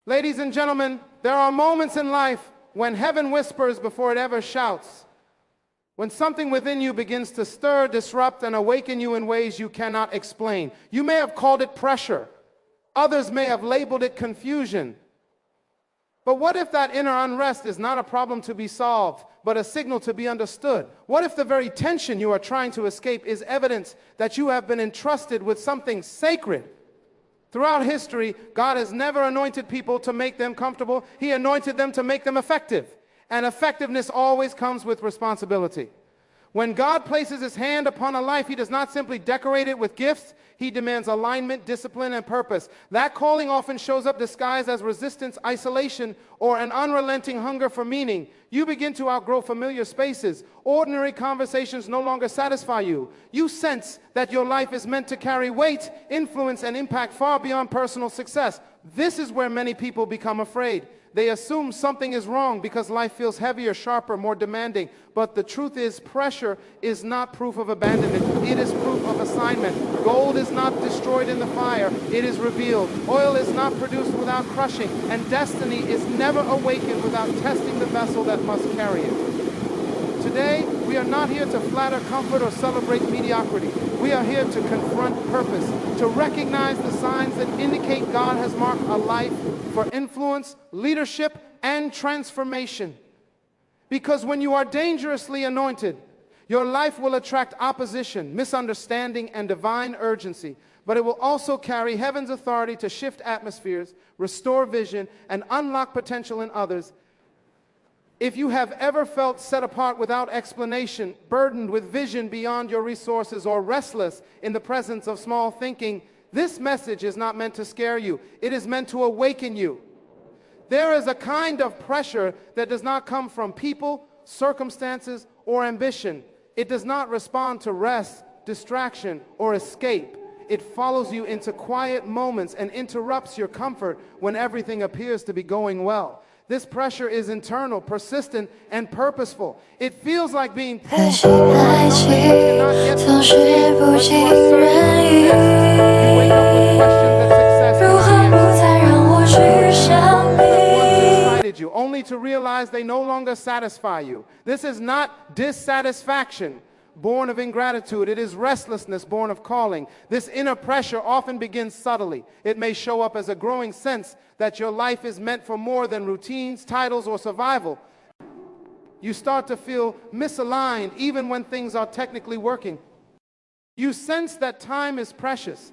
Ladies and gentlemen, there are moments in life when heaven whispers before it ever shouts. When something within you begins to stir, disrupt, and awaken you in ways you cannot explain. You may have called it pressure. Others may have labeled it confusion. But what if that inner unrest is not a problem to be solved, but a signal to be understood? What if the very tension you are trying to escape is evidence that you have been entrusted with something sacred? Throughout history, God has never anointed people to make them comfortable. He anointed them to make them effective. And effectiveness always comes with responsibility. When God places his hand upon a life, he does not simply decorate it with gifts. He demands alignment, discipline, and purpose. That calling often shows up disguised as resistance, isolation, or an unrelenting hunger for meaning. You begin to outgrow familiar spaces. Ordinary conversations no longer satisfy you. You sense that your life is meant to carry weight, influence, and impact far beyond personal success. This is where many people become afraid. They assume something is wrong because life feels heavier, sharper, more demanding. But the truth is, pressure is not proof of abandonment. It is proof of assignment. Gold is not destroyed in the fire. It is revealed. Oil is not produced without crushing. And destiny is never awakened without testing the vessel that must carry it. Today, we are not here to flatter comfort or celebrate mediocrity. We are here to confront purpose, to recognize the signs that indicate God has marked a life for influence, leadership, and transformation. Because when you are dangerously anointed, your life will attract opposition, misunderstanding, and divine urgency. But it will also carry heaven's authority to shift atmospheres, restore vision, and unlock potential in others. If you have ever felt set apart without explanation, burdened with vision beyond your resources, or restless in the presence of small thinking, this message is not meant to scare you. It is meant to awaken you. There is a kind of pressure that does not come from people, circumstances, or ambition. It does not respond to rest, distraction, or escape. It follows you into quiet moments and interrupts your comfort when everything appears to be going well. This pressure is internal, persistent, and purposeful. It feels like being pulled forward by something you cannot yet perceive, but you are certain you wake up with questions that success cannot answer. That once excited you, only to realize they no longer satisfy you. This is not dissatisfaction born of ingratitude. It is restlessness born of calling. This inner pressure often begins subtly. It may show up as a growing sense that your life is meant for more than routines, titles, or survival. You start to feel misaligned even when things are technically working. You sense that time is precious,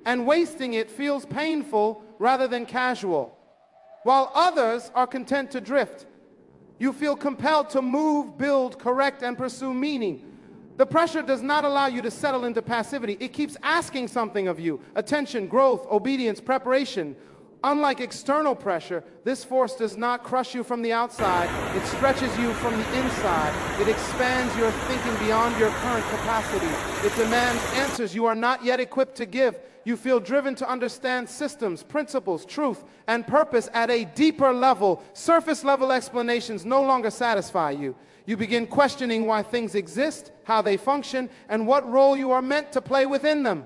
and wasting it feels painful rather than casual. While others are content to drift, you feel compelled to move, build, correct, and pursue meaning. The pressure does not allow you to settle into passivity. It keeps asking something of you: attention, growth, obedience, preparation. Unlike external pressure, this force does not crush you from the outside. It stretches you from the inside. It expands your thinking beyond your current capacity. It demands answers you are not yet equipped to give. You feel driven to understand systems, principles, truth, and purpose at a deeper level. Surface-level explanations no longer satisfy you. You begin questioning why things exist, how they function, and what role you are meant to play within them.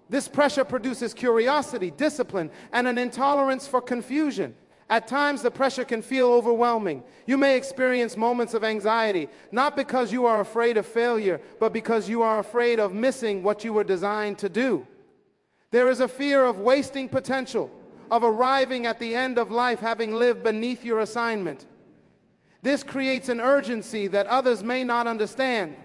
This pressure produces curiosity, discipline, and an intolerance for confusion. At times, the pressure can feel overwhelming. You may experience moments of anxiety, not because you are afraid of failure, but because you are afraid of missing what you were designed to do. There is a fear of wasting potential, of arriving at the end of life having lived beneath your assignment. This creates an urgency that others may not understand.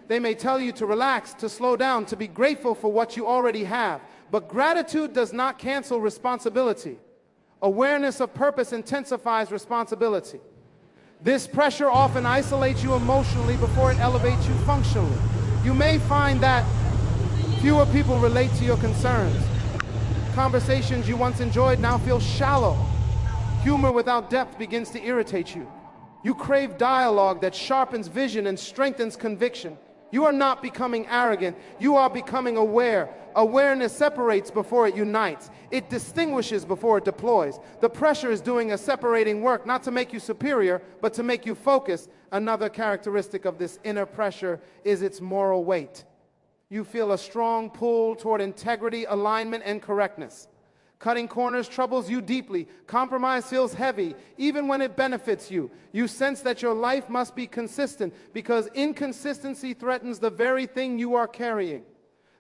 They may tell you to relax, to slow down, to be grateful for what you already have. But gratitude does not cancel responsibility. Awareness of purpose intensifies responsibility. This pressure often isolates you emotionally before it elevates you functionally. You may find that fewer people relate to your concerns. Conversations you once enjoyed now feel shallow. Humor without depth begins to irritate you. You crave dialogue that sharpens vision and strengthens conviction. You are not becoming arrogant. You are becoming aware. Awareness separates before it unites. It distinguishes before it deploys. The pressure is doing a separating work, not to make you superior, but to make you focus. Another characteristic of this inner pressure is its moral weight. You feel a strong pull toward integrity, alignment, and correctness. Cutting corners troubles you deeply. Compromise feels heavy, even when it benefits you. You sense that your life must be consistent because inconsistency threatens the very thing you are carrying.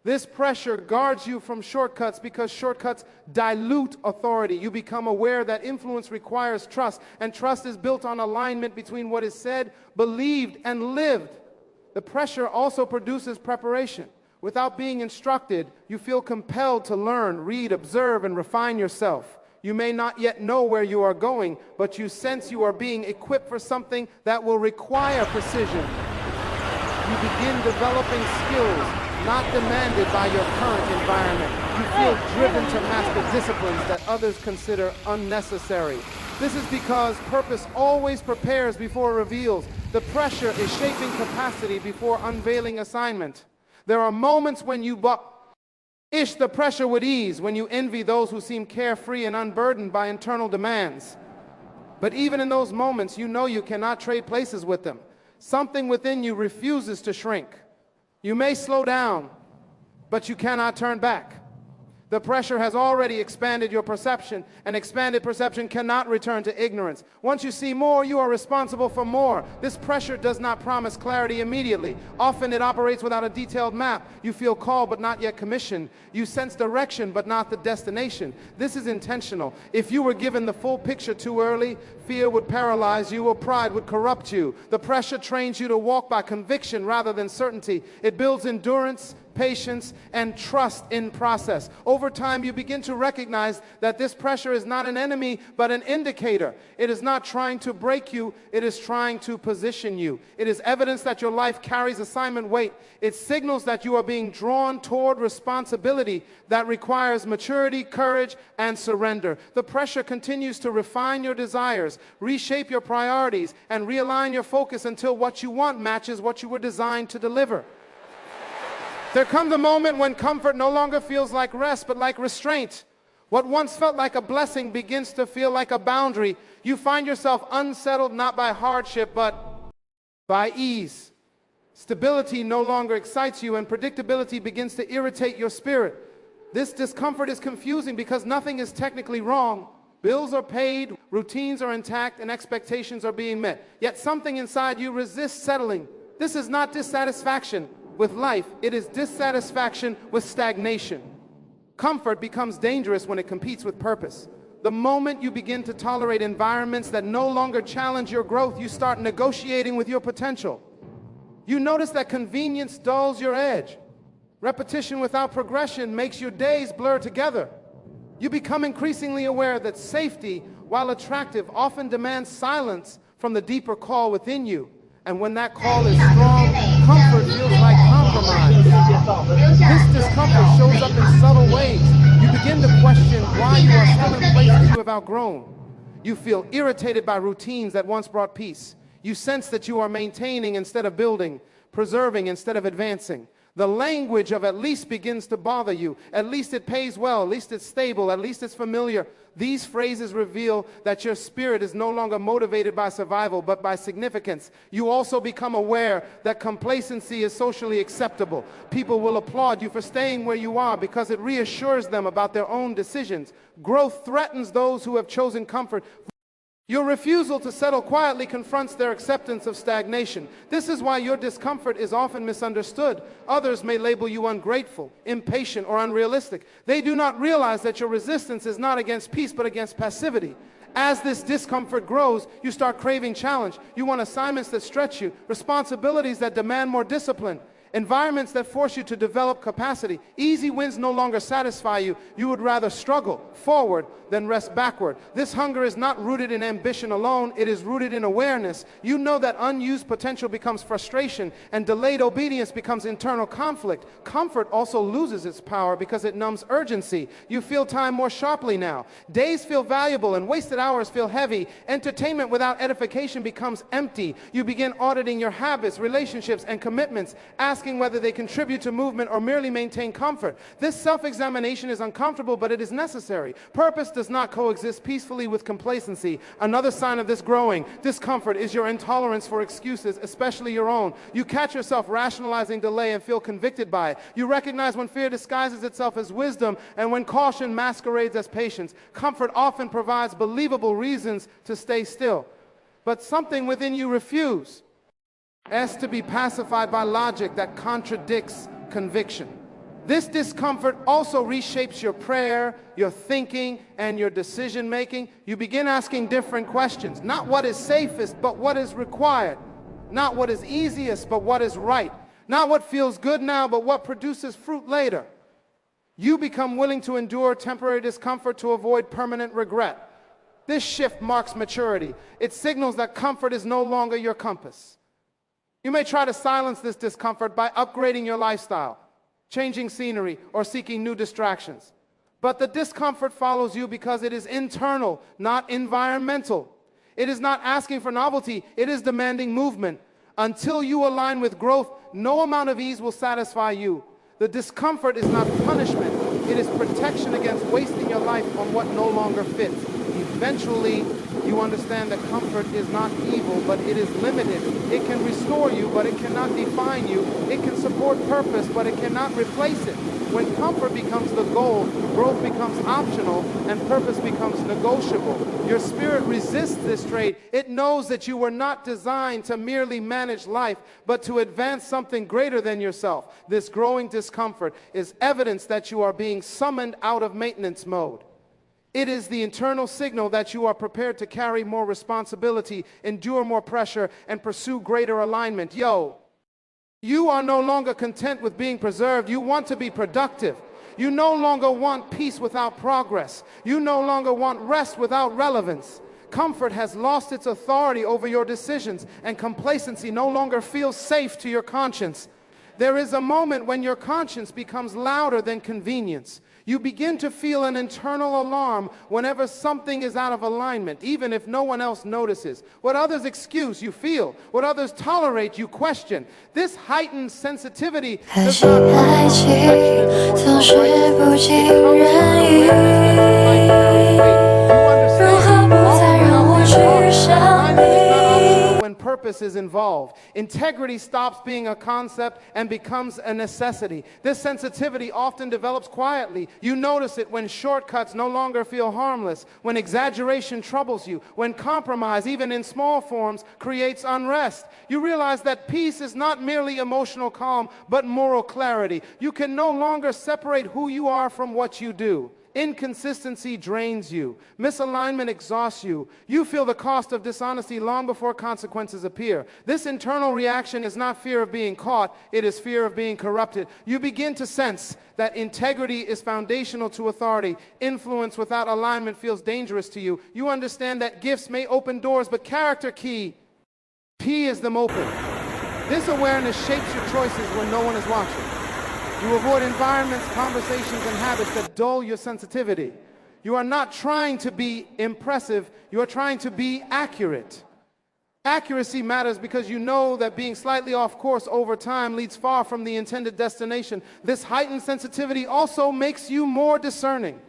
This pressure guards you from shortcuts because shortcuts dilute authority. You become aware that influence requires trust, and trust is built on alignment between what is said, believed, and lived. The pressure also produces preparation. Without being instructed, you feel compelled to learn, read, observe, and refine yourself. You may not yet know where you are going, but you sense you are being equipped for something that will require precision. You begin developing skills not demanded by your current environment. You feel driven to master disciplines that others consider unnecessary. This is because purpose always prepares before it reveals. The pressure is shaping capacity before unveiling assignment. There are moments when you wish the pressure would ease, when you envy those who seem carefree and unburdened by internal demands. But even in those moments, you know you cannot trade places with them. Something within you refuses to shrink. You may slow down, but you cannot turn back. The pressure has already expanded your perception, and expanded perception cannot return to ignorance. Once you see more, you are responsible for more. This pressure does not promise clarity immediately. Often it operates without a detailed map. You feel called but not yet commissioned. You sense direction but not the destination. This is intentional. If you were given the full picture too early, fear would paralyze you or pride would corrupt you. The pressure trains you to walk by conviction rather than certainty. It builds endurance, patience, and trust in process. Over time, you begin to recognize that this pressure is not an enemy, but an indicator. It is not trying to break you, it is trying to position you. It is evidence that your life carries assignment weight. It signals that you are being drawn toward responsibility that requires maturity, courage, and surrender. The pressure continues to refine your desires, reshape your priorities, and realign your focus until what you want matches what you were designed to deliver. There comes a moment when comfort no longer feels like rest, but like restraint. What once felt like a blessing begins to feel like a boundary. You find yourself unsettled not by hardship, but by ease. Stability no longer excites you, and predictability begins to irritate your spirit. This discomfort is confusing because nothing is technically wrong. Bills are paid, routines are intact, and expectations are being met. Yet something inside you resists settling. This is not dissatisfaction with life, it is dissatisfaction with stagnation. Comfort becomes dangerous when it competes with purpose. The moment you begin to tolerate environments that no longer challenge your growth, you start negotiating with your potential. You notice that convenience dulls your edge. Repetition without progression makes your days blur together. You become increasingly aware that safety, while attractive, often demands silence from the deeper call within you. And when that call is strong, comfort feels like compromise. This discomfort shows up in subtle ways. You begin to question why you are still in places you have outgrown. You feel irritated by routines that once brought peace. You sense that you are maintaining instead of building, preserving instead of advancing. The language of at least begins to bother you. At least it pays well, at least it's stable, at least it's familiar. These phrases reveal that your spirit is no longer motivated by survival, but by significance. You also become aware that complacency is socially acceptable. People will applaud you for staying where you are because it reassures them about their own decisions. Growth threatens those who have chosen comfort. Your refusal to settle quietly confronts their acceptance of stagnation. This is why your discomfort is often misunderstood. Others may label you ungrateful, impatient, or unrealistic. They do not realize that your resistance is not against peace, but against passivity. As this discomfort grows, you start craving challenge. You want assignments that stretch you, responsibilities that demand more discipline, environments that force you to develop capacity. Easy wins no longer satisfy you. You would rather struggle forward than rest backward. This hunger is not rooted in ambition alone. It is rooted in awareness. You know that unused potential becomes frustration and delayed obedience becomes internal conflict. Comfort also loses its power because it numbs urgency. You feel time more sharply now. Days feel valuable and wasted hours feel heavy. Entertainment without edification becomes empty. You begin auditing your habits, relationships, and commitments, asking asking whether they contribute to movement or merely maintain comfort. This self-examination is uncomfortable, but it is necessary. Purpose does not coexist peacefully with complacency. Another sign of this growing discomfort is your intolerance for excuses, especially your own. You catch yourself rationalizing delay and feel convicted by it. You recognize when fear disguises itself as wisdom and when caution masquerades as patience. Comfort often provides believable reasons to stay still, but something within you refuses. As to be pacified by logic that contradicts conviction. This discomfort also reshapes your prayer, your thinking, and your decision making. You begin asking different questions. Not what is safest, but what is required. Not what is easiest, but what is right. Not what feels good now, but what produces fruit later. You become willing to endure temporary discomfort to avoid permanent regret. This shift marks maturity. It signals that comfort is no longer your compass. You may try to silence this discomfort by upgrading your lifestyle, changing scenery, or seeking new distractions. But the discomfort follows you because it is internal, not environmental. It is not asking for novelty, it is demanding movement. Until you align with growth, no amount of ease will satisfy you. The discomfort is not punishment, it is protection against wasting your life on what no longer fits. Eventually, you understand that comfort is not evil, but it is limited. It can restore you, but it cannot define you. It can support purpose, but it cannot replace it. When comfort becomes the goal, growth becomes optional, and purpose becomes negotiable. Your spirit resists this trait. It knows that you were not designed to merely manage life, but to advance something greater than yourself. This growing discomfort is evidence that you are being summoned out of maintenance mode. It is the internal signal that you are prepared to carry more responsibility, endure more pressure, and pursue greater alignment. You are no longer content with being preserved. You want to be productive. You no longer want peace without progress. You no longer want rest without relevance. Comfort has lost its authority over your decisions, and complacency no longer feels safe to your conscience. There is a moment when your conscience becomes louder than convenience. You begin to feel an internal alarm whenever something is out of alignment, even if no one else notices. What others excuse, you feel. What others tolerate, you question. This heightened sensitivity does not come from perfection. It comes from awareness that your life carries weight. You understand alignment is not optional when purpose is involved. Integrity stops being a concept and becomes a necessity. This sensitivity often develops quietly. You notice it when shortcuts no longer feel harmless, when exaggeration troubles you, when compromise, even in small forms, creates unrest. You realize that peace is not merely emotional calm, but moral clarity. You can no longer separate who you are from what you do. Inconsistency drains you. Misalignment exhausts you. You feel the cost of dishonesty long before consequences appear. This internal reaction is not fear of being caught, it is fear of being corrupted. You begin to sense that integrity is foundational to authority. Influence without alignment feels dangerous to you. You understand that gifts may open doors, but character keys them open. This awareness shapes your choices when no one is watching. You avoid environments, conversations, and habits that dull your sensitivity. You are not trying to be impressive, you are trying to be accurate. Accuracy matters because you know that being slightly off course over time leads far from the intended destination. This heightened sensitivity also makes you more discerning.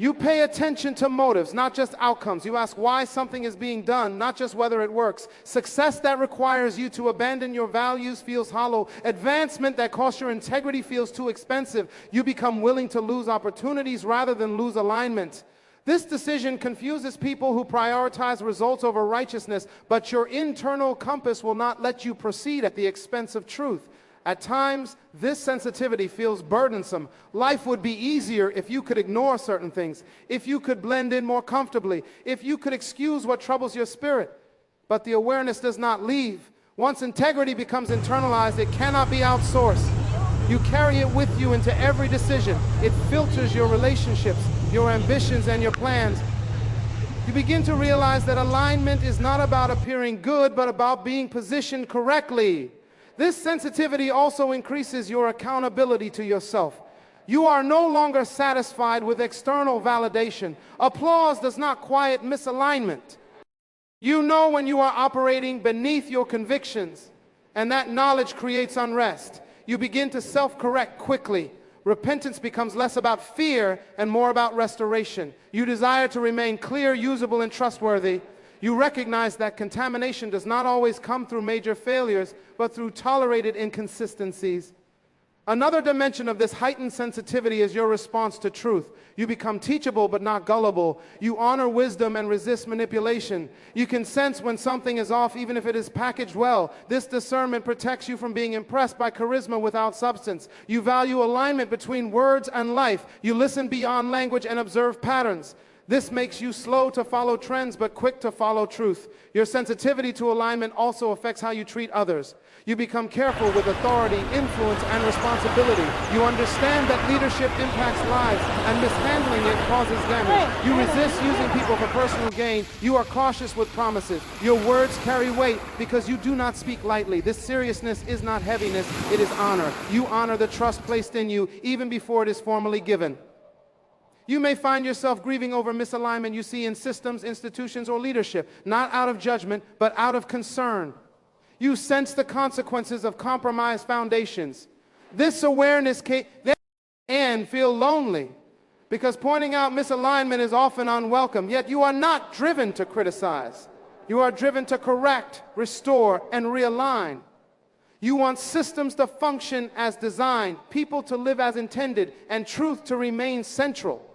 You pay attention to motives, not just outcomes. You ask why something is being done, not just whether it works. Success that requires you to abandon your values feels hollow. Advancement that costs your integrity feels too expensive. You become willing to lose opportunities rather than lose alignment. This decision confuses people who prioritize results over righteousness, but your internal compass will not let you proceed at the expense of truth. At times, this sensitivity feels burdensome. Life would be easier if you could ignore certain things, if you could blend in more comfortably, if you could excuse what troubles your spirit. But the awareness does not leave. Once integrity becomes internalized, it cannot be outsourced. You carry it with you into every decision. It filters your relationships, your ambitions, and your plans. You begin to realize that alignment is not about appearing good, but about being positioned correctly. This sensitivity also increases your accountability to yourself. You are no longer satisfied with external validation. Applause does not quiet misalignment. You know when you are operating beneath your convictions, and that knowledge creates unrest. You begin to self-correct quickly. Repentance becomes less about fear and more about restoration. You desire to remain clear, usable, and trustworthy. You recognize that contamination does not always come through major failures, but through tolerated inconsistencies. Another dimension of this heightened sensitivity is your response to truth. You become teachable but not gullible. You honor wisdom and resist manipulation. You can sense when something is off even if it is packaged well. This discernment protects you from being impressed by charisma without substance. You value alignment between words and life. You listen beyond language and observe patterns. This makes you slow to follow trends but quick to follow truth. Your sensitivity to alignment also affects how you treat others. You become careful with authority, influence, and responsibility. You understand that leadership impacts lives and mishandling it causes damage. You resist using people for personal gain. You are cautious with promises. Your words carry weight because you do not speak lightly. This seriousness is not heaviness, it is honor. You honor the trust placed in you even before it is formally given. You may find yourself grieving over misalignment you see in systems, institutions, or leadership, not out of judgment, but out of concern. You sense the consequences of compromised foundations. This awareness can feel lonely because pointing out misalignment is often unwelcome, yet you are not driven to criticize. You are driven to correct, restore, and realign. You want systems to function as designed, people to live as intended, and truth to remain central.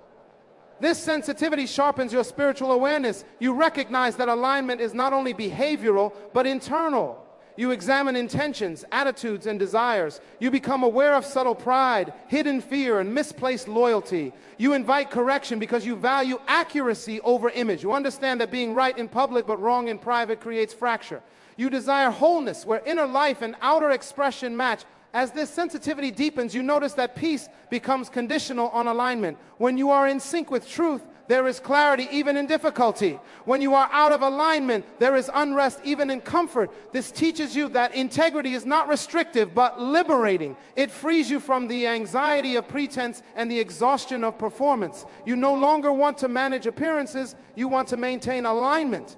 This sensitivity sharpens your spiritual awareness. You recognize that alignment is not only behavioral, but internal. You examine intentions, attitudes, and desires. You become aware of subtle pride, hidden fear, and misplaced loyalty. You invite correction because you value accuracy over image. You understand that being right in public but wrong in private creates fracture. You desire wholeness, where inner life and outer expression match. As this sensitivity deepens, you notice that peace becomes conditional on alignment. When you are in sync with truth, there is clarity even in difficulty. When you are out of alignment, there is unrest even in comfort. This teaches you that integrity is not restrictive, but liberating. It frees you from the anxiety of pretense and the exhaustion of performance. You no longer want to manage appearances, you want to maintain alignment.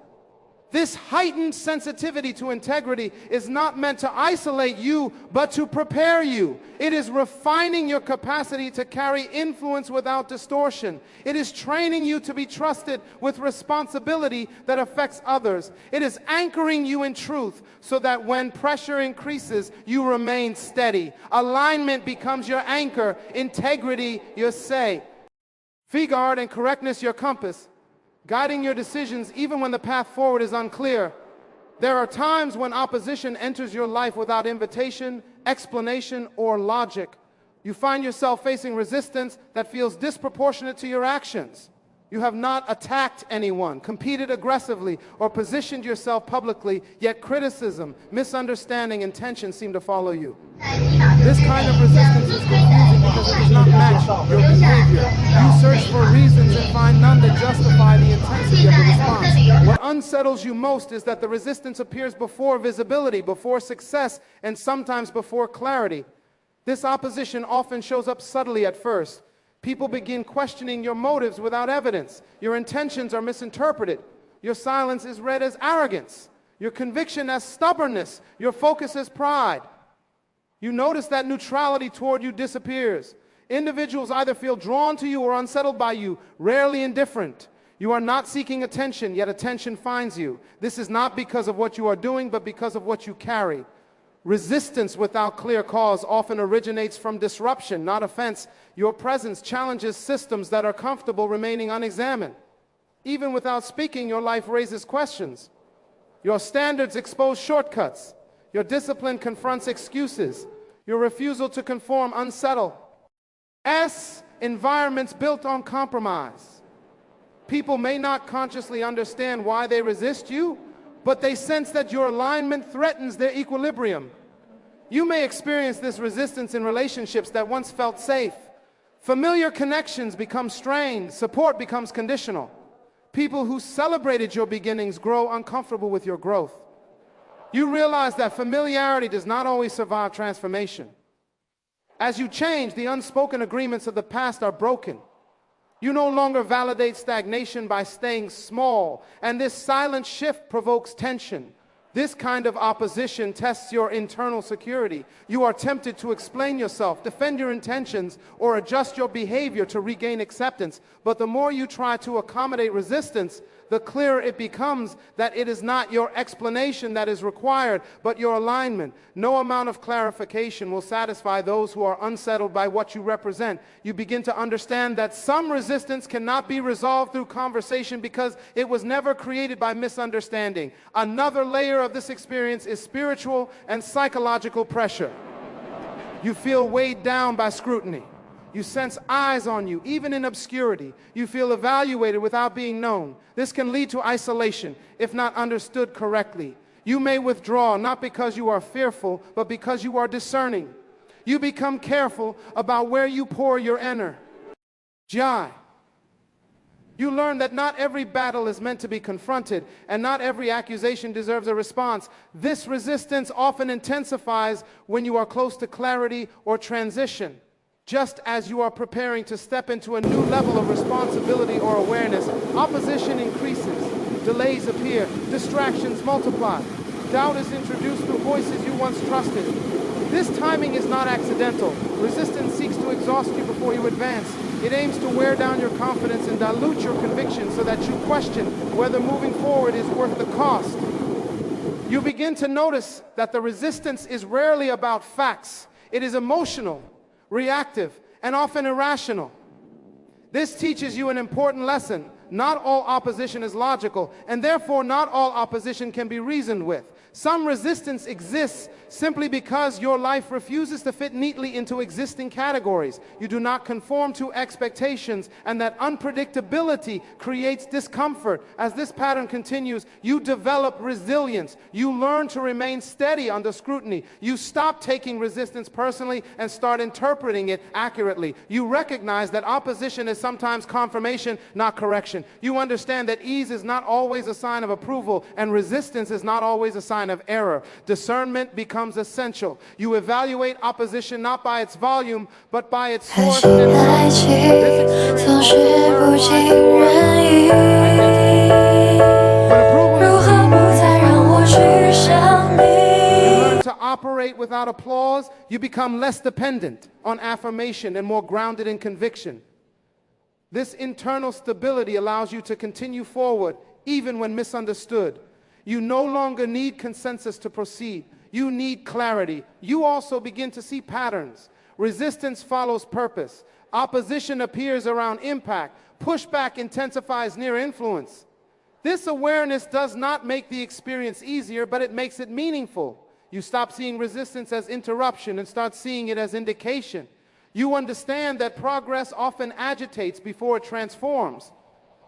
This heightened sensitivity to integrity is not meant to isolate you, but to prepare you. It is refining your capacity to carry influence without distortion. It is training you to be trusted with responsibility that affects others. It is anchoring you in truth so that when pressure increases, you remain steady. Alignment becomes your anchor, integrity your say. Figard and correctness your compass, guiding your decisions even when the path forward is unclear. There are times when opposition enters your life without invitation, explanation, or logic. You find yourself facing resistance that feels disproportionate to your actions. You have not attacked anyone, competed aggressively, or positioned yourself publicly, yet criticism, misunderstanding, and tension seem to follow you. This kind of resistance is confusing because it does not match your behavior. You search for reasons and find none that justify the intensity of the response. What unsettles you most is that the resistance appears before visibility, before success, and sometimes before clarity. This opposition often shows up subtly at first. People begin questioning your motives without evidence. Your intentions are misinterpreted. Your silence is read as arrogance. Your conviction as stubbornness. Your focus as pride. You notice that neutrality toward you disappears. Individuals either feel drawn to you or unsettled by you, rarely indifferent. You are not seeking attention, yet attention finds you. This is not because of what you are doing, but because of what you carry. Resistance without clear cause often originates from disruption, not offense. Your presence challenges systems that are comfortable remaining unexamined. Even without speaking, your life raises questions. Your standards expose shortcuts. Your discipline confronts excuses. Your refusal to conform unsettle. Environments built on compromise. People may not consciously understand why they resist you, but they sense that your alignment threatens their equilibrium. You may experience this resistance in relationships that once felt safe. Familiar connections become strained, support becomes conditional. People who celebrated your beginnings grow uncomfortable with your growth. You realize that familiarity does not always survive transformation. As you change, the unspoken agreements of the past are broken. You no longer validate stagnation by staying small, and this silent shift provokes tension. This kind of opposition tests your internal security. You are tempted to explain yourself, defend your intentions, or adjust your behavior to regain acceptance. But the more you try to accommodate resistance, the clearer it becomes that it is not your explanation that is required, but your alignment. No amount of clarification will satisfy those who are unsettled by what you represent. You begin to understand that some resistance cannot be resolved through conversation because it was never created by misunderstanding. Another layer of this experience is spiritual and psychological pressure. You feel weighed down by scrutiny. You sense eyes on you, even in obscurity. You feel evaluated without being known. This can lead to isolation, if not understood correctly. You may withdraw, not because you are fearful, but because you are discerning. You become careful about where you pour your energy. You learn that not every battle is meant to be confronted, and not every accusation deserves a response. This resistance often intensifies when you are close to clarity or transition. Just as you are preparing to step into a new level of responsibility or awareness, opposition increases, delays appear, distractions multiply, doubt is introduced through voices you once trusted. This timing is not accidental. Resistance seeks to exhaust you before you advance. It aims to wear down your confidence and dilute your conviction so that you question whether moving forward is worth the cost. You begin to notice that the resistance is rarely about facts. It is emotional, reactive, and often irrational. This teaches you an important lesson. Not all opposition is logical, and therefore not all opposition can be reasoned with. Some resistance exists simply because your life refuses to fit neatly into existing categories. You do not conform to expectations, and that unpredictability creates discomfort. As this pattern continues, you develop resilience. You learn to remain steady under scrutiny. You stop taking resistance personally and start interpreting it accurately. You recognize that opposition is sometimes confirmation, not correction. You understand that ease is not always a sign of approval, and resistance is not always a sign of error. Discernment becomes essential. You evaluate opposition not by its volume, but by its source and purpose. This experience when approval is you learn to operate without applause, you become less dependent on affirmation and more grounded in conviction. This internal stability allows you to continue forward even when misunderstood. You no longer need consensus to proceed. You need clarity. You also begin to see patterns. Resistance follows purpose. Opposition appears around impact. Pushback intensifies near influence. This awareness does not make the experience easier, but it makes it meaningful. You stop seeing resistance as interruption and start seeing it as indication. You understand that progress often agitates before it transforms.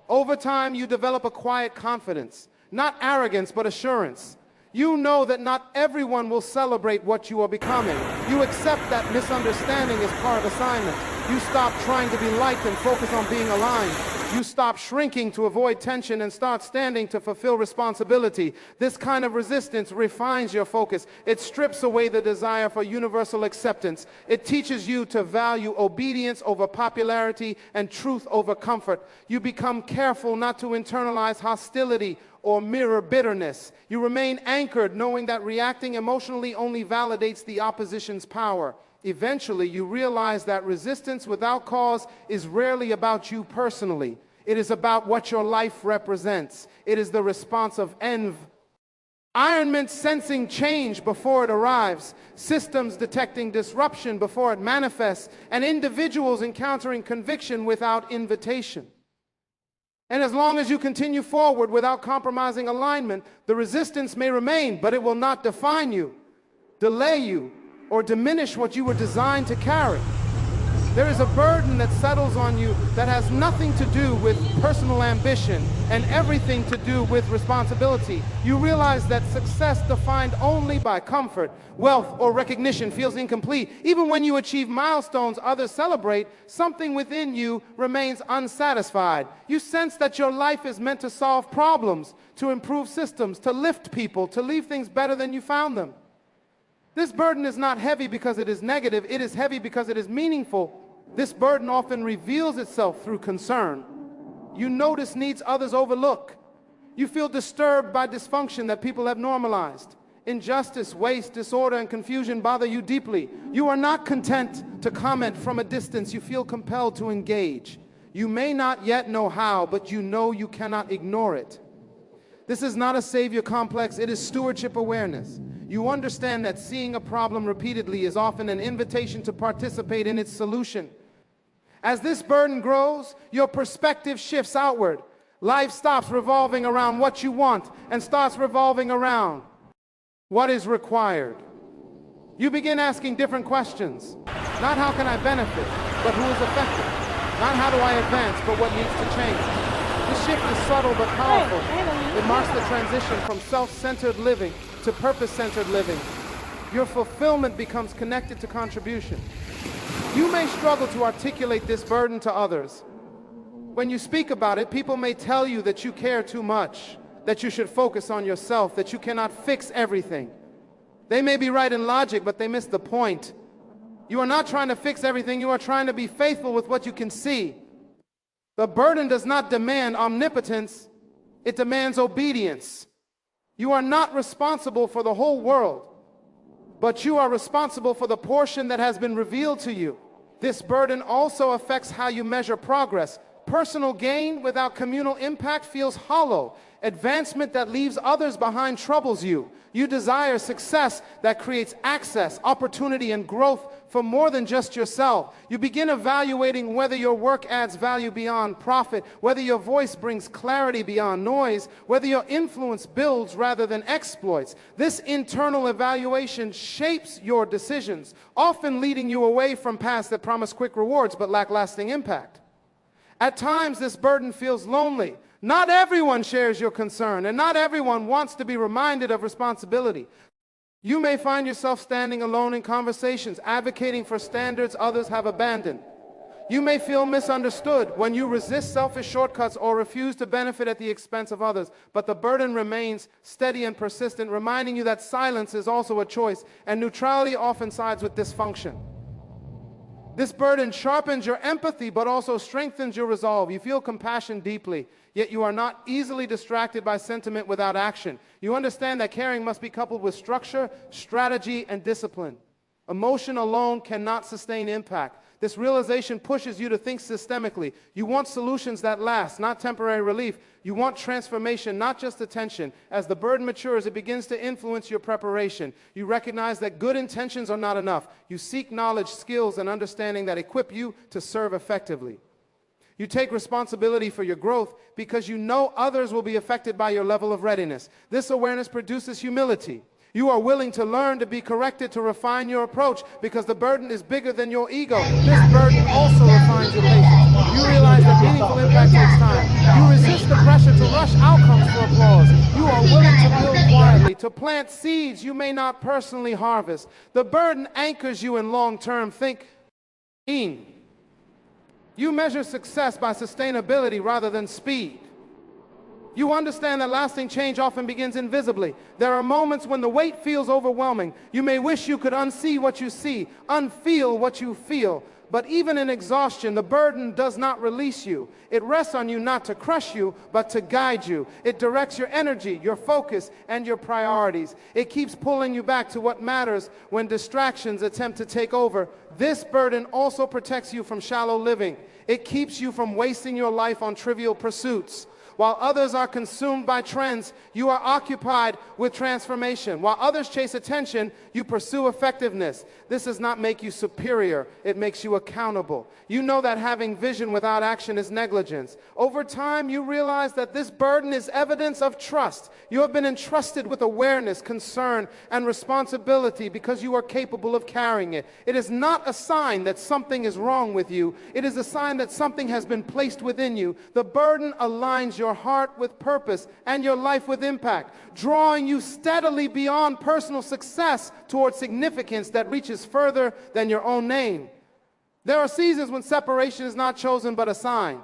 Over time, you develop a quiet confidence. Not arrogance, but assurance. You know that not everyone will celebrate what you are becoming. You accept that misunderstanding is part of assignment. You stop trying to be liked and focus on being aligned. You stop shrinking to avoid tension and start standing to fulfill responsibility. This kind of resistance refines your focus. It strips away the desire for universal acceptance. It teaches you to value obedience over popularity and truth over comfort. You become careful not to internalize hostility or mirror bitterness. You remain anchored, knowing that reacting emotionally only validates the opposition's power. Eventually, you realize that resistance without cause is rarely about you personally. It is about what your life represents. It is the response of environment sensing change before it arrives, systems detecting disruption before it manifests, and individuals encountering conviction without invitation. And as long as you continue forward without compromising alignment, the resistance may remain, but it will not define you, delay you, or diminish what you were designed to carry. There is a burden that settles on you that has nothing to do with personal ambition and everything to do with responsibility. You realize that success defined only by comfort, wealth, or recognition feels incomplete. Even when you achieve milestones others celebrate, something within you remains unsatisfied. You sense that your life is meant to solve problems, to improve systems, to lift people, to leave things better than you found them. This burden is not heavy because it is negative. It is heavy because it is meaningful. This burden often reveals itself through concern. You notice needs others overlook. You feel disturbed by dysfunction that people have normalized. Injustice, waste, disorder, and confusion bother you deeply. You are not content to comment from a distance. You feel compelled to engage. You may not yet know how, but you know you cannot ignore it. This is not a savior complex, it is stewardship awareness. You understand that seeing a problem repeatedly is often an invitation to participate in its solution. As this burden grows, your perspective shifts outward. Life stops revolving around what you want and starts revolving around what is required. You begin asking different questions. Not how can I benefit, but who is affected. Not how do I advance, but what needs to change. This shift is subtle but powerful. It marks the transition from self-centered living to purpose-centered living. Your fulfillment becomes connected to contribution. You may struggle to articulate this burden to others. When you speak about it, people may tell you that you care too much, that you should focus on yourself, that you cannot fix everything. They may be right in logic, but they miss the point. You are not trying to fix everything, you are trying to be faithful with what you can see. The burden does not demand omnipotence, it demands obedience. You are not responsible for the whole world, but you are responsible for the portion that has been revealed to you. This burden also affects how you measure progress. Personal gain without communal impact feels hollow. Advancement that leaves others behind troubles you. You desire success that creates access, opportunity, and growth for more than just yourself. You begin evaluating whether your work adds value beyond profit, whether your voice brings clarity beyond noise, whether your influence builds rather than exploits. This internal evaluation shapes your decisions, often leading you away from paths that promise quick rewards but lack lasting impact. At times, this burden feels lonely. Not everyone shares your concern, and not everyone wants to be reminded of responsibility. You may find yourself standing alone in conversations, advocating for standards others have abandoned. You may feel misunderstood when you resist selfish shortcuts or refuse to benefit at the expense of others, but the burden remains steady and persistent, reminding you that silence is also a choice, and neutrality often sides with dysfunction. This burden sharpens your empathy, but also strengthens your resolve. You feel compassion deeply, yet you are not easily distracted by sentiment without action. You understand that caring must be coupled with structure, strategy, and discipline. Emotion alone cannot sustain impact. This realization pushes you to think systemically. You want solutions that last, not temporary relief. You want transformation, not just attention. As the burden matures, it begins to influence your preparation. You recognize that good intentions are not enough. You seek knowledge, skills, and understanding that equip you to serve effectively. You take responsibility for your growth because you know others will be affected by your level of readiness. This awareness produces humility. You are willing to learn, to be corrected, to refine your approach because the burden is bigger than your ego. This burden also refines your patience. You realize that meaningful impact takes time. You resist the pressure to rush outcomes for applause. You are willing to build quietly, to plant seeds you may not personally harvest. The burden anchors you in long-term thinking. You measure success by sustainability rather than speed. You understand that lasting change often begins invisibly. There are moments when the weight feels overwhelming. You may wish you could unsee what you see, unfeel what you feel. But even in exhaustion, the burden does not release you. It rests on you not to crush you, but to guide you. It directs your energy, your focus, and your priorities. It keeps pulling you back to what matters when distractions attempt to take over. This burden also protects you from shallow living. It keeps you from wasting your life on trivial pursuits. While others are consumed by trends, you are occupied with transformation. While others chase attention, you pursue effectiveness. This does not make you superior. It makes you accountable. You know that having vision without action is negligence. Over time, you realize that this burden is evidence of trust. You have been entrusted with awareness, concern, and responsibility because you are capable of carrying it. It is not a sign that something is wrong with you. It is a sign that something has been placed within you. The burden aligns your heart with purpose and your life with impact, drawing you steadily beyond personal success towards significance that reaches further than your own name. There are seasons when separation is not chosen but assigned.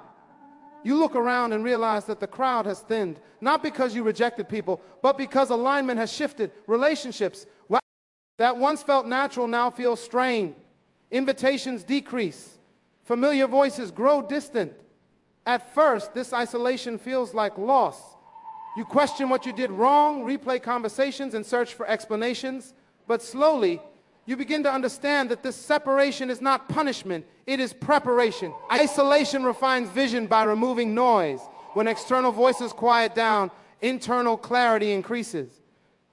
You look around and realize that the crowd has thinned, not because you rejected people, but because alignment has shifted. Relationships that once felt natural now feel strained. Invitations decrease. Familiar voices grow distant. At first, this isolation feels like loss. You question what you did wrong, replay conversations, and search for explanations. But slowly, you begin to understand that this separation is not punishment, it is preparation. Isolation refines vision by removing noise. When external voices quiet down, internal clarity increases.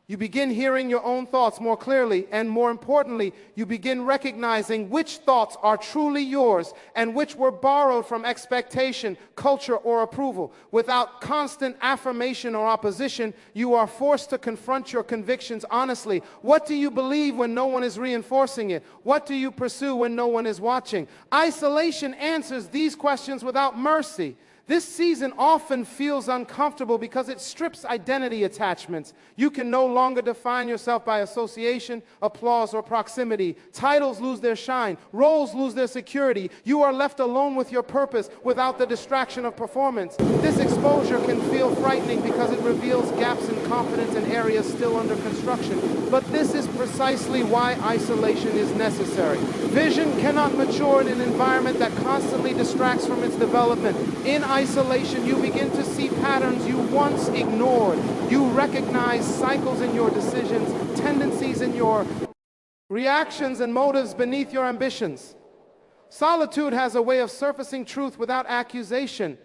You begin hearing your own thoughts more clearly, and more importantly, you begin recognizing which thoughts are truly yours and which were borrowed from expectation, culture, or approval. Without constant affirmation or opposition, you are forced to confront your convictions honestly. What do you believe when no one is reinforcing it? What do you pursue when no one is watching? Isolation answers these questions without mercy. This season often feels uncomfortable because it strips identity attachments. You can no longer define yourself by association, applause, or proximity. Titles lose their shine. Roles lose their security. You are left alone with your purpose without the distraction of performance. This exposure can feel frightening because it reveals gaps in confidence in areas still under construction. But this is precisely why isolation is necessary. Vision cannot mature in an environment that constantly distracts from its development. In isolation, you begin to see patterns you once ignored. You recognize cycles in your decisions, tendencies in your reactions, and motives beneath your ambitions. Solitude has a way of surfacing truth without accusation.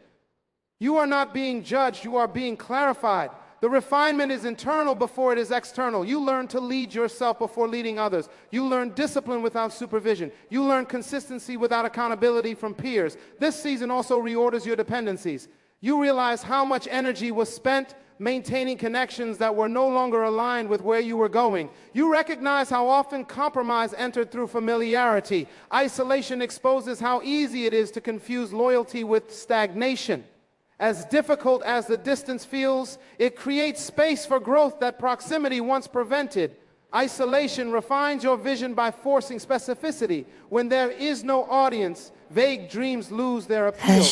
You are not being judged, you are being clarified. The refinement is internal before it is external. You learn to lead yourself before leading others. You learn discipline without supervision. You learn consistency without accountability from peers. This season also reorders your dependencies. You realize how much energy was spent maintaining connections that were no longer aligned with where you were going. You recognize how often compromise entered through familiarity. Isolation exposes how easy it is to confuse loyalty with stagnation. As difficult as the distance feels, it creates space for growth that proximity once prevented. Isolation refines your vision by forcing specificity. When there is no audience, vague dreams lose their appeal.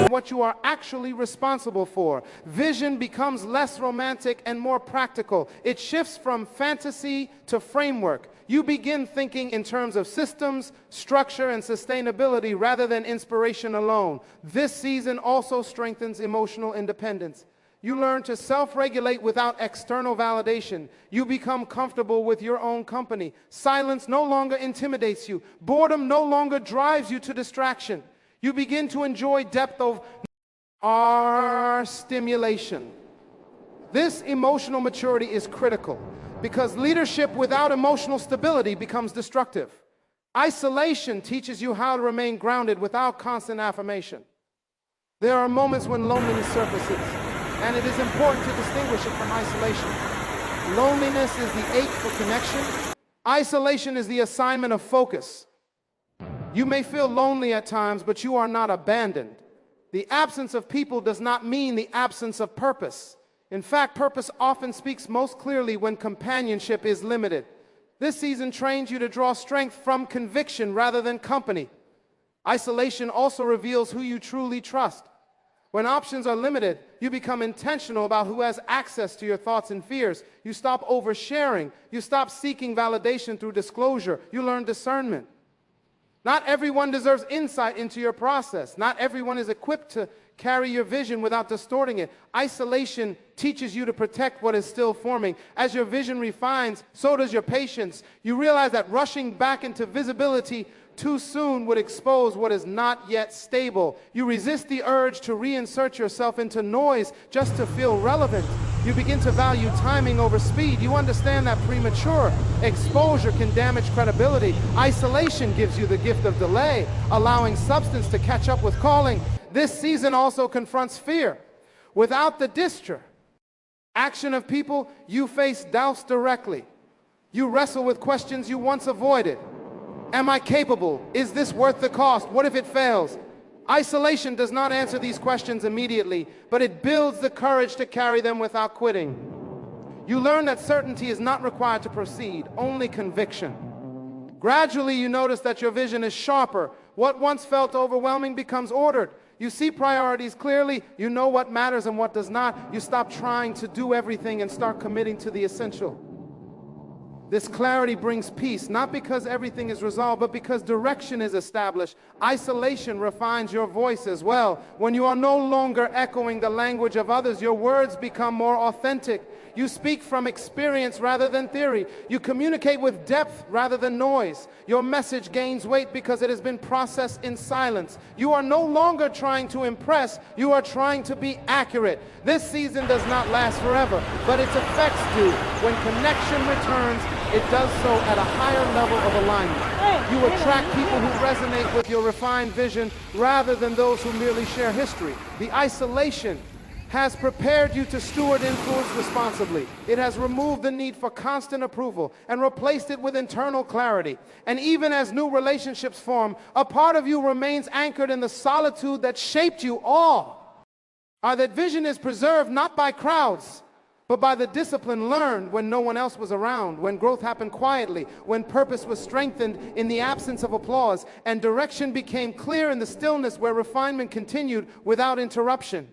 What you are actually responsible for. Vision becomes less romantic and more practical. It shifts from fantasy to framework. You begin thinking in terms of systems, structure, and sustainability rather than inspiration alone. This season also strengthens emotional independence. You learn to self-regulate without external validation. You become comfortable with your own company. Silence no longer intimidates you. Boredom no longer drives you to distraction. You begin to enjoy depth of stimulation. This emotional maturity is critical because leadership without emotional stability becomes destructive. Isolation teaches you how to remain grounded without constant affirmation. There are moments when loneliness surfaces, and it is important to distinguish it from isolation. Loneliness is the ache for connection. Isolation is the assignment of focus. You may feel lonely at times, but you are not abandoned. The absence of people does not mean the absence of purpose. In fact, purpose often speaks most clearly when companionship is limited. This season trains you to draw strength from conviction rather than company. Isolation also reveals who you truly trust. When options are limited, you become intentional about who has access to your thoughts and fears. You stop oversharing. You stop seeking validation through disclosure. You learn discernment. Not everyone deserves insight into your process. Not everyone is equipped to carry your vision without distorting it. Isolation teaches you to protect what is still forming. As your vision refines, so does your patience. You realize that rushing back into visibility too soon would expose what is not yet stable. You resist the urge to reinsert yourself into noise just to feel relevant. You begin to value timing over speed. You understand that premature exposure can damage credibility. Isolation gives you the gift of delay, allowing substance to catch up with calling. This season also confronts fear. Without the distraction of people, you face doubts directly. You wrestle with questions you once avoided. Am I capable? Is this worth the cost? What if it fails? Isolation does not answer these questions immediately, but it builds the courage to carry them without quitting. You learn that certainty is not required to proceed, only conviction. Gradually, you notice that your vision is sharper. What once felt overwhelming becomes ordered. You see priorities clearly. You know what matters and what does not. You stop trying to do everything and start committing to the essential. This clarity brings peace, not because everything is resolved, but because direction is established. Isolation refines your voice as well. When you are no longer echoing the language of others, your words become more authentic. You speak from experience rather than theory. You communicate with depth rather than noise. Your message gains weight because it has been processed in silence. You are no longer trying to impress. You are trying to be accurate. This season does not last forever, but its effects do. When connection returns, it does so at a higher level of alignment. You attract people who resonate with your refined vision rather than those who merely share history. The isolation has prepared you to steward influence responsibly. It has removed the need for constant approval and replaced it with internal clarity. And even as new relationships form, a part of you remains anchored in the solitude that shaped you all. That vision is preserved not by crowds, but by the discipline learned when no one else was around, when growth happened quietly, when purpose was strengthened in the absence of applause, and direction became clear in the stillness where refinement continued without interruption.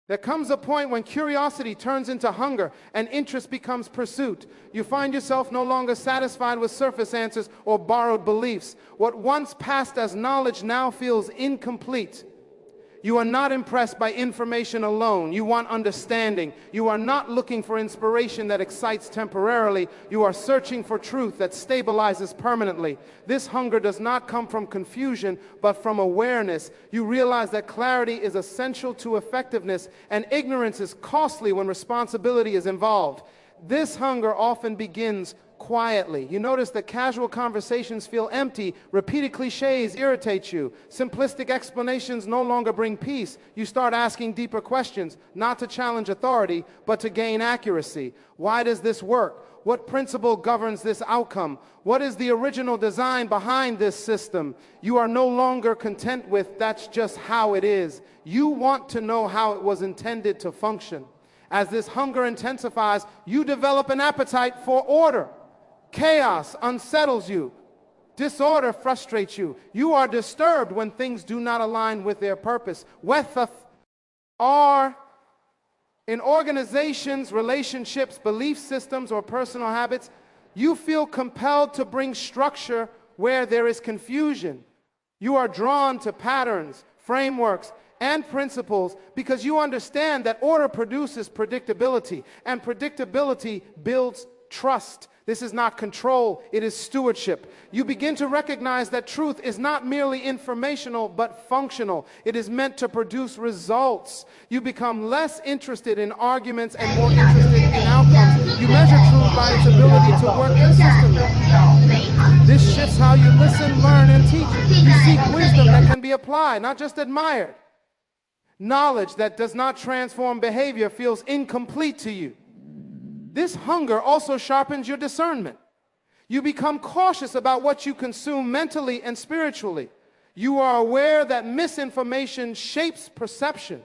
There comes a point when curiosity turns into hunger and interest becomes pursuit. You find yourself no longer satisfied with surface answers or borrowed beliefs. What once passed as knowledge now feels incomplete. You are not impressed by information alone. You want understanding. You are not looking for inspiration that excites temporarily. You are searching for truth that stabilizes permanently. This hunger does not come from confusion, but from awareness. You realize that clarity is essential to effectiveness, and ignorance is costly when responsibility is involved. This hunger often begins quietly. You notice that casual conversations feel empty, repeated cliches irritate you, simplistic explanations no longer bring peace. You start asking deeper questions, not to challenge authority, but to gain accuracy. Why does this work? What principle governs this outcome? What is the original design behind this system? You are no longer content with that's just how it is. You want to know how it was intended to function. As this hunger intensifies, you develop an appetite for order. Chaos unsettles you. Disorder frustrates you. You are disturbed when things do not align with their purpose. Whether are in organizations, relationships, belief systems, or personal habits, you feel compelled to bring structure where there is confusion. You are drawn to patterns, frameworks, and principles because you understand that order produces predictability, and predictability builds trust. This is not control, it is stewardship. You begin to recognize that truth is not merely informational, but functional. It is meant to produce results. You become less interested in arguments and more interested in outcomes. You measure truth by its ability to work consistently. This shifts how you listen, learn, and teach. You seek wisdom that can be applied, not just admired. Knowledge that does not transform behavior feels incomplete to you. This hunger also sharpens your discernment. You become cautious about what you consume mentally and spiritually. You are aware that misinformation shapes perception,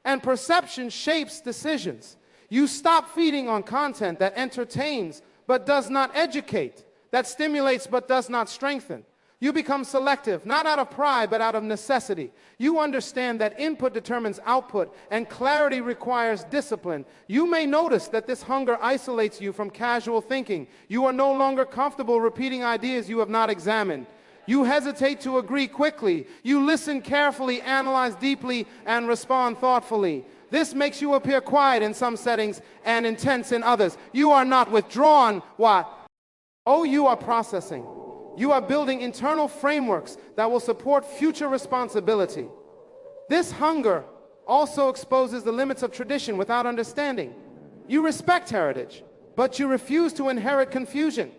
and perception shapes decisions. You stop feeding on content that entertains but does not educate, that stimulates but does not strengthen. You become selective, not out of pride, but out of necessity. You understand that input determines output, and clarity requires discipline. You may notice that this hunger isolates you from casual thinking. You are no longer comfortable repeating ideas you have not examined. You hesitate to agree quickly. You listen carefully, analyze deeply, and respond thoughtfully. This makes you appear quiet in some settings and intense in others. You are not withdrawn. Why? Oh, you are processing. You are building internal frameworks that will support future responsibility. This hunger also exposes the limits of tradition without understanding. You respect heritage, but you refuse to inherit confusion.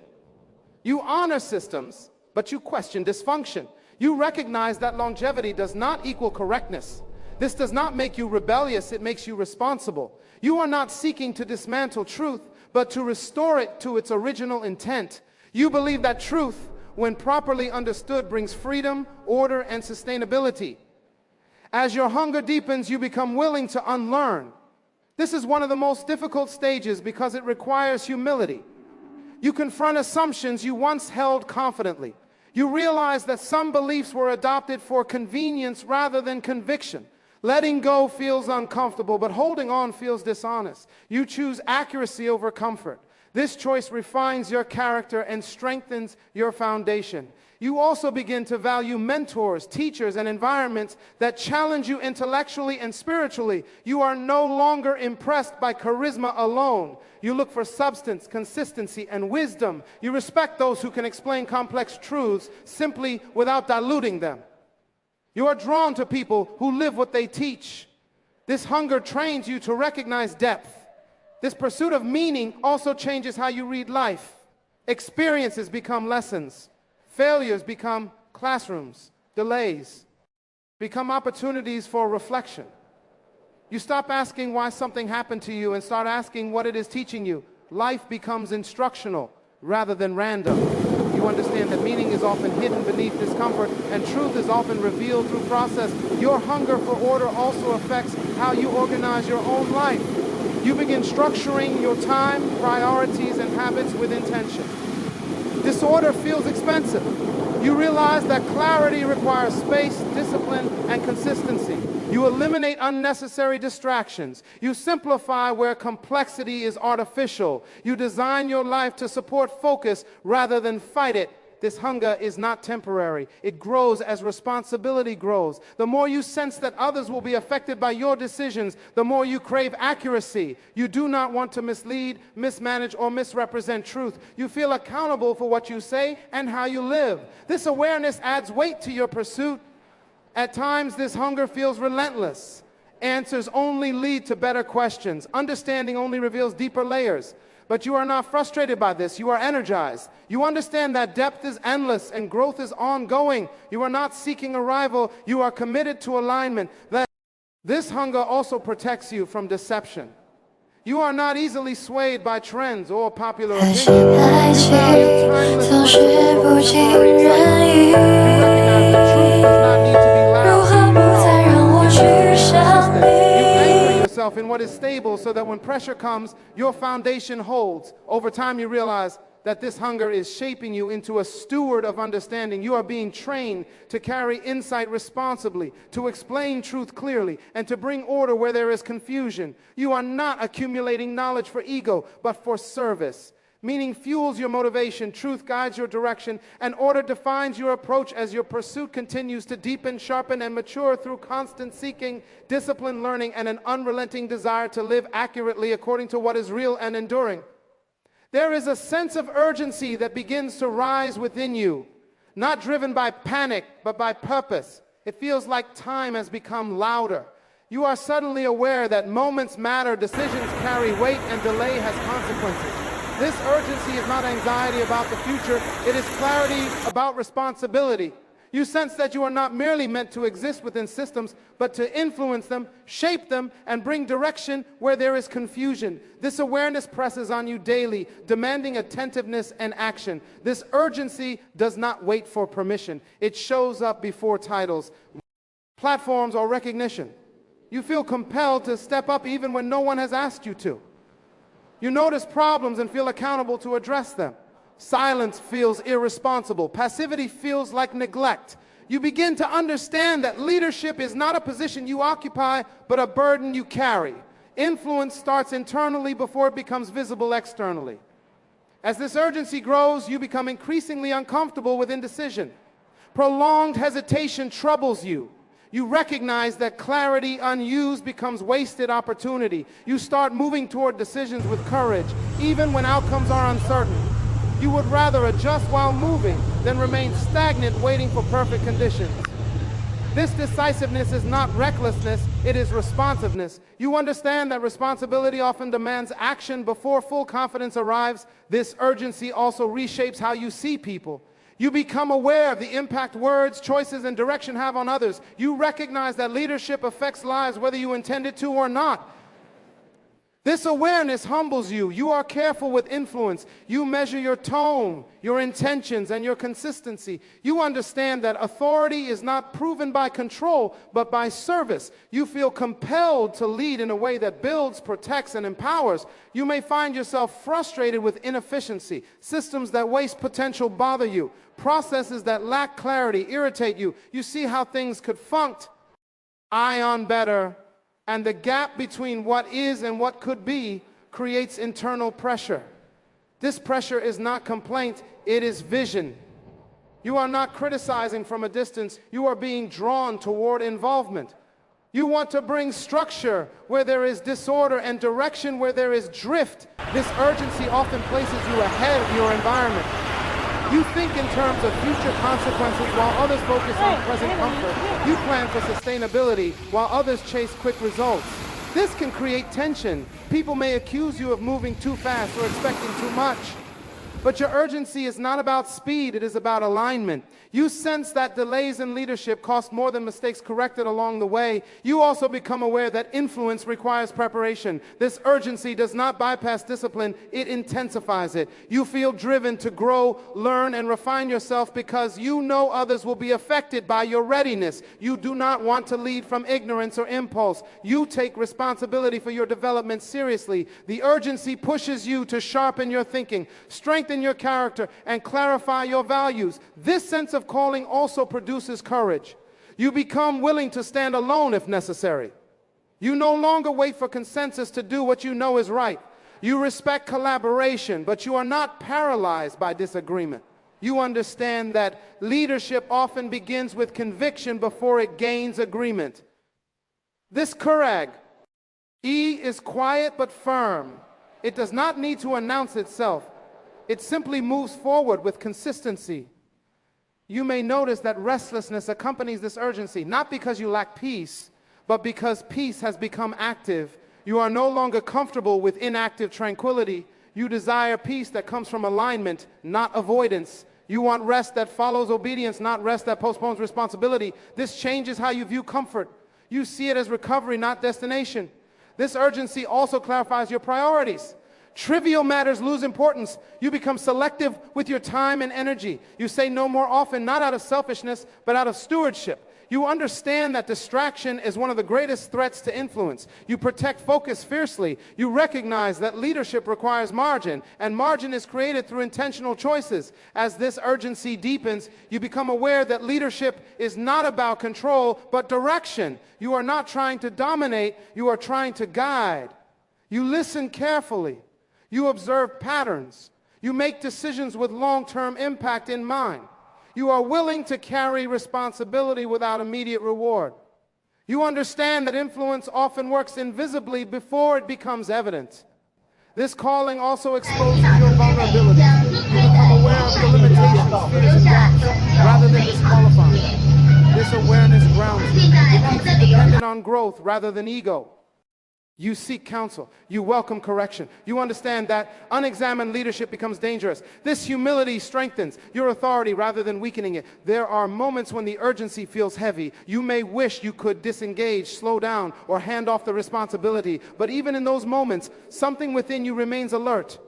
You honor systems, but you question dysfunction. You recognize that longevity does not equal correctness. This does not make you rebellious, it makes you responsible. You are not seeking to dismantle truth, but to restore it to its original intent. You believe that truth, when properly understood, brings freedom, order, and sustainability. As your hunger deepens, you become willing to unlearn. This is one of the most difficult stages because it requires humility. You confront assumptions you once held confidently. You realize that some beliefs were adopted for convenience rather than conviction. Letting go feels uncomfortable, but holding on feels dishonest. You choose accuracy over comfort. This choice refines your character and strengthens your foundation. You also begin to value mentors, teachers, and environments that challenge you intellectually and spiritually. You are no longer impressed by charisma alone. You look for substance, consistency, and wisdom. You respect those who can explain complex truths simply without diluting them. You are drawn to people who live what they teach. This hunger trains you to recognize depth. This pursuit of meaning also changes how you read life. Experiences become lessons. Failures become classrooms. Delays become opportunities for reflection. You stop asking why something happened to you and start asking what it is teaching you. Life becomes instructional rather than random. You understand that meaning is often hidden beneath discomfort and truth is often revealed through process. Your hunger for order also affects how you organize your own life. You begin structuring your time, priorities, and habits with intention. Disorder feels expensive. You realize that clarity requires space, discipline, and consistency. You eliminate unnecessary distractions. You simplify where complexity is artificial. You design your life to support focus rather than fight it. This hunger is not temporary. It grows as responsibility grows. The more you sense that others will be affected by your decisions, the more you crave accuracy. You do not want to mislead, mismanage, or misrepresent truth. You feel accountable for what you say and how you live. This awareness adds weight to your pursuit. At times, this hunger feels relentless. Answers only lead to better questions. Understanding only reveals deeper layers. But you are not frustrated by this. You are energized. You understand that depth is endless and growth is ongoing. You are not seeking arrival. You are committed to alignment. This hunger also protects you from deception. You are not easily swayed by trends or popular opinions. You value timeless principles over temporary excitement. You recognize that truth does not need to be loud. Consistent. You anchor yourself in what is stable so that when pressure comes, your foundation holds. Over time, you realize that this hunger is shaping you into a steward of understanding. You are being trained to carry insight responsibly, to explain truth clearly, and to bring order where there is confusion. You are not accumulating knowledge for ego, but for service. Meaning fuels your motivation, truth guides your direction, and order defines your approach as your pursuit continues to deepen, sharpen, and mature through constant seeking, disciplined learning, and an unrelenting desire to live accurately according to what is real and enduring. There is a sense of urgency that begins to rise within you, not driven by panic, but by purpose. It feels like time has become louder. You are suddenly aware that moments matter, decisions carry weight, and delay has consequences. This urgency is not anxiety about the future, it is clarity about responsibility. You sense that you are not merely meant to exist within systems, but to influence them, shape them, and bring direction where there is confusion. This awareness presses on you daily, demanding attentiveness and action. This urgency does not wait for permission. It shows up before titles, platforms, or recognition. You feel compelled to step up even when no one has asked you to. You notice problems and feel accountable to address them. Silence feels irresponsible. Passivity feels like neglect. You begin to understand that leadership is not a position you occupy, but a burden you carry. Influence starts internally before it becomes visible externally. As this urgency grows, you become increasingly uncomfortable with indecision. Prolonged hesitation troubles you. You recognize that clarity unused becomes wasted opportunity. You start moving toward decisions with courage, even when outcomes are uncertain. You would rather adjust while moving than remain stagnant waiting for perfect conditions. This decisiveness is not recklessness, it is responsiveness. You understand that responsibility often demands action before full confidence arrives. This urgency also reshapes how you see people. You become aware of the impact words, choices, and direction have on others. You recognize that leadership affects lives whether you intend it to or not. This awareness humbles you. You are careful with influence. You measure your tone, your intentions, and your consistency. You understand that authority is not proven by control, but by service. You feel compelled to lead in a way that builds, protects, and empowers. You may find yourself frustrated with inefficiency. Systems that waste potential bother you. Processes that lack clarity irritate you. You see how things could funct, ion better, and the gap between what is and what could be creates internal pressure. This pressure is not complaint, it is vision. You are not criticizing from a distance, you are being drawn toward involvement. You want to bring structure where there is disorder and direction where there is drift. This urgency often places you ahead of your environment. You think in terms of future consequences while others focus on present comfort. You plan for sustainability while others chase quick results. This can create tension. People may accuse you of moving too fast or expecting too much. But your urgency is not about speed, it is about alignment. You sense that delays in leadership cost more than mistakes corrected along the way. You also become aware that influence requires preparation. This urgency does not bypass discipline, it intensifies it. You feel driven to grow, learn, and refine yourself because you know others will be affected by your readiness. You do not want to lead from ignorance or impulse. You take responsibility for your development seriously. The urgency pushes you to sharpen your thinking, strengthen your character, and clarify your values. This sense of calling also produces courage. You become willing to stand alone if necessary. You no longer wait for consensus to do what you know is right. You respect collaboration, but you are not paralyzed by disagreement. You understand that leadership often begins with conviction before it gains agreement. This courage, E, is quiet but firm. It does not need to announce itself. It simply moves forward with consistency. You may notice that restlessness accompanies this urgency, not because you lack peace, but because peace has become active. You are no longer comfortable with inactive tranquility. You desire peace that comes from alignment, not avoidance. You want rest that follows obedience, not rest that postpones responsibility. This changes how you view comfort. You see it as recovery, not destination. This urgency also clarifies your priorities. Trivial matters lose importance. You become selective with your time and energy. You say no more often, not out of selfishness, but out of stewardship. You understand that distraction is one of the greatest threats to influence. You protect focus fiercely. You recognize that leadership requires margin, and margin is created through intentional choices. As this urgency deepens, you become aware that leadership is not about control, but direction. You are not trying to dominate, you are trying to guide. You listen carefully. You observe patterns. You make decisions with long-term impact in mind. You are willing to carry responsibility without immediate reward. You understand that influence often works invisibly before it becomes evident. This calling also exposes your vulnerability. You become aware of your limitations, fears, and gaps, rather than disqualifying. This awareness grounds you. It keeps you dependent on growth rather than ego. You seek counsel. You welcome correction. You understand that unexamined leadership becomes dangerous. This humility strengthens your authority rather than weakening it. There are moments when the urgency feels heavy. You may wish you could disengage, slow down, or hand off the responsibility. But even in those moments, something within you remains alert.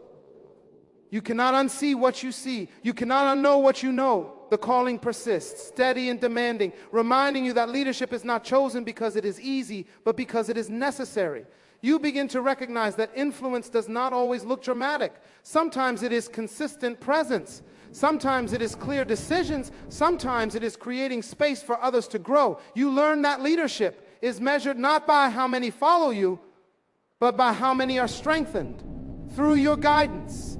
You cannot unsee what you see. You cannot unknow what you know. The calling persists, steady and demanding, reminding you that leadership is not chosen because it is easy, but because it is necessary. You begin to recognize that influence does not always look dramatic. Sometimes it is consistent presence. Sometimes it is clear decisions. Sometimes it is creating space for others to grow. You learn that leadership is measured not by how many follow you, but by how many are strengthened through your guidance.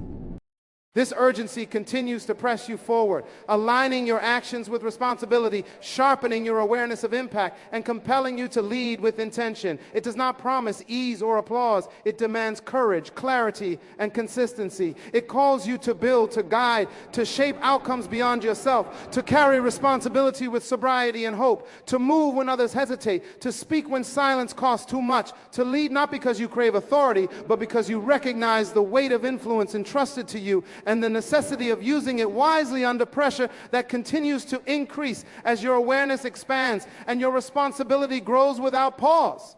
This urgency continues to press you forward, aligning your actions with responsibility, sharpening your awareness of impact, and compelling you to lead with intention. It does not promise ease or applause. It demands courage, clarity, and consistency. It calls you to build, to guide, to shape outcomes beyond yourself, to carry responsibility with sobriety and hope, to move when others hesitate, to speak when silence costs too much, to lead not because you crave authority, but because you recognize the weight of influence entrusted to you and the necessity of using it wisely under pressure that continues to increase as your awareness expands and your responsibility grows without pause.